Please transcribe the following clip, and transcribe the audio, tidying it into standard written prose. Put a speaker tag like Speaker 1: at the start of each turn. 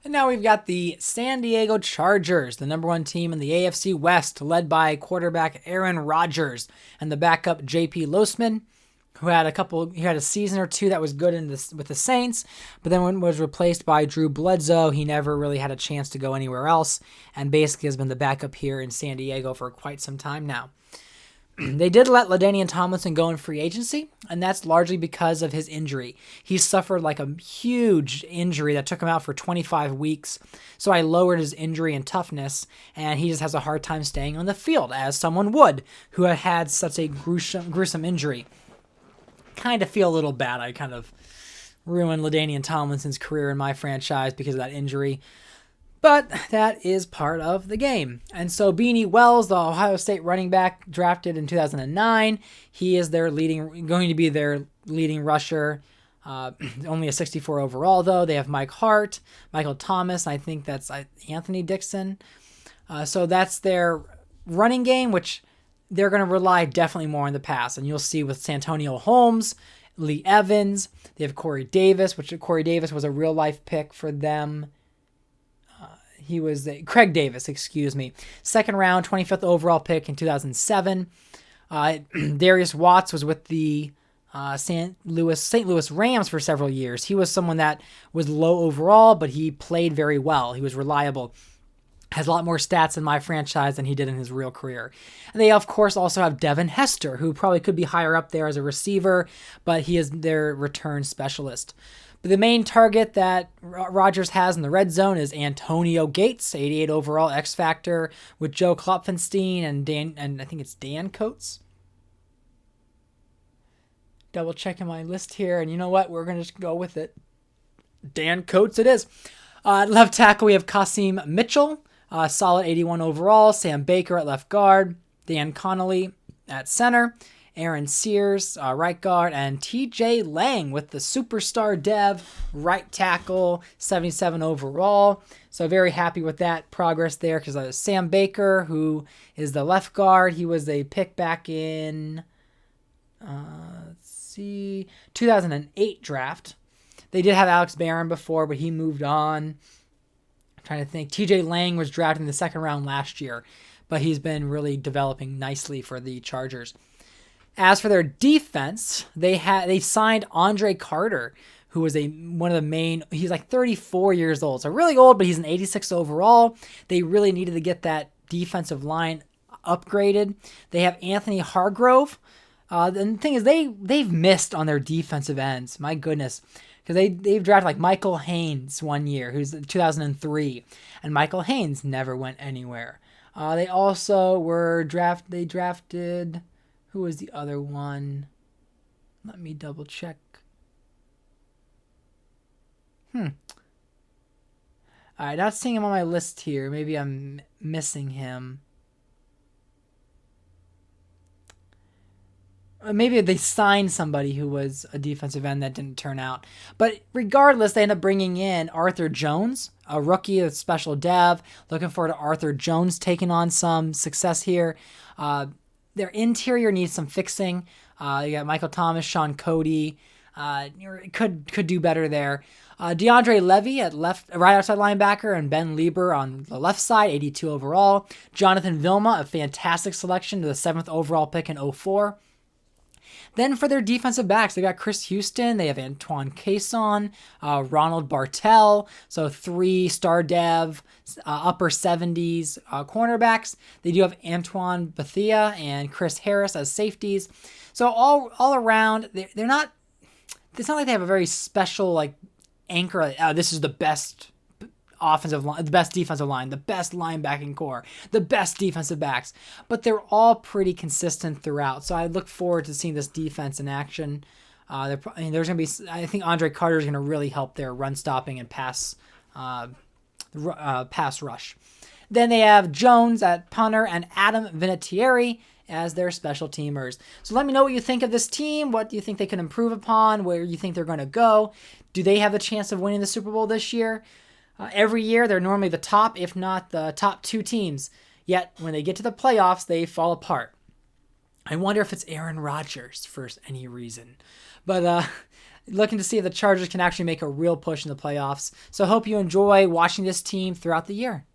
Speaker 1: And now we've got the San Diego Chargers, the number one team in the AFC West, led by quarterback Aaron Rodgers and the backup JP Losman, who had a season or two that was good with the Saints, but then when was replaced by Drew Bledsoe, he never really had a chance to go anywhere else, and basically has been the backup here in San Diego for quite some time now. They did let LaDainian Tomlinson go in free agency, and that's largely because of his injury. He suffered like a huge injury that took him out for 25 weeks, so I lowered his injury and toughness, and he just has a hard time staying on the field, as someone would, who had such a gruesome injury. Kind of feel a little bad. I kind of ruined LaDainian Tomlinson's career in my franchise because of that injury. But that is part of the game. And so Beanie Wells, the Ohio State running back drafted in 2009, he is going to be their leading rusher. Only a 64 overall, though. They have Mike Hart, Michael Thomas, I think that's Anthony Dixon. So that's their running game, which they're going to rely definitely more on the pass. And you'll see with Santonio Holmes, Lee Evans, they have Corey Davis, which Corey Davis was a real-life pick for them. He was Craig Davis, second round, 25th overall pick in 2007. Darius Watts was with the St. Louis Rams for several years. He was someone that was low overall, but he played very well. He was reliable. Has a lot more stats in my franchise than he did in his real career. And they, of course, also have Devin Hester, who probably could be higher up there as a receiver, but he is their return specialist. But the main target that Rodgers has in the red zone is Antonio Gates, 88 overall X Factor, with Joe Klopfenstein and I think it's Dan Coates. Double checking my list here, and you know what? We're going to just go with it. Dan Coates it is. Left tackle, we have Kasim Mitchell, solid 81 overall. Sam Baker at left guard. Dan Connolly at center. Aaron Sears, right guard, and TJ Lang with the superstar dev, right tackle, 77 overall. So very happy with that progress there because Sam Baker, who is the left guard, he was a pick back in, 2008 draft. They did have Alex Barron before, but he moved on. I'm trying to think. TJ Lang was drafted in the second round last year, but he's been really developing nicely for the Chargers. As for their defense, they signed Andre Carter, who was one of the main. He's like 34 years old, so really old, but he's an 86 overall. They really needed to get that defensive line upgraded. They have Anthony Hargrove. And the thing is, they've missed on their defensive ends. My goodness, because they've drafted like Michael Haynes one year, who's 2003, and Michael Haynes never went anywhere. They also They drafted. Who was the other one? Let me double check. All right, not seeing him on my list here. Maybe I'm missing him. Maybe they signed somebody who was a defensive end that didn't turn out. But regardless, they end up bringing in Arthur Jones, a rookie with special dev. Looking forward to Arthur Jones taking on some success here. Their interior needs some fixing. You got Michael Thomas, Sean Cody. Could do better there. DeAndre Levy at right outside linebacker, and Ben Lieber on the left side, 82 overall. Jonathan Vilma, a fantastic selection to the 7th overall pick in 2004. Then for their defensive backs, they got Chris Houston, they have Antoine Cason, Ronald Bartel, so 3-star dev, upper 70s cornerbacks. They do have Antoine Bethea and Chris Harris as safeties. So all around, they're not. It's not like they have a very special like anchor. This is the best offensive line, the best defensive line, the best linebacking core, the best defensive backs, but they're all pretty consistent throughout. So I look forward to seeing this defense in action. There's going to be, I think Andre Carter is going to really help their run stopping and pass rush. Then they have Jones at punter and Adam Vinatieri as their special teamers. So let me know what you think of this team. What do you think they can improve upon? Where you think they're going to go? Do they have a chance of winning the Super Bowl this year? Every year, they're normally the top, if not the top 2 teams. Yet, when they get to the playoffs, they fall apart. I wonder if it's Aaron Rodgers for any reason. But looking to see if the Chargers can actually make a real push in the playoffs. So I hope you enjoy watching this team throughout the year.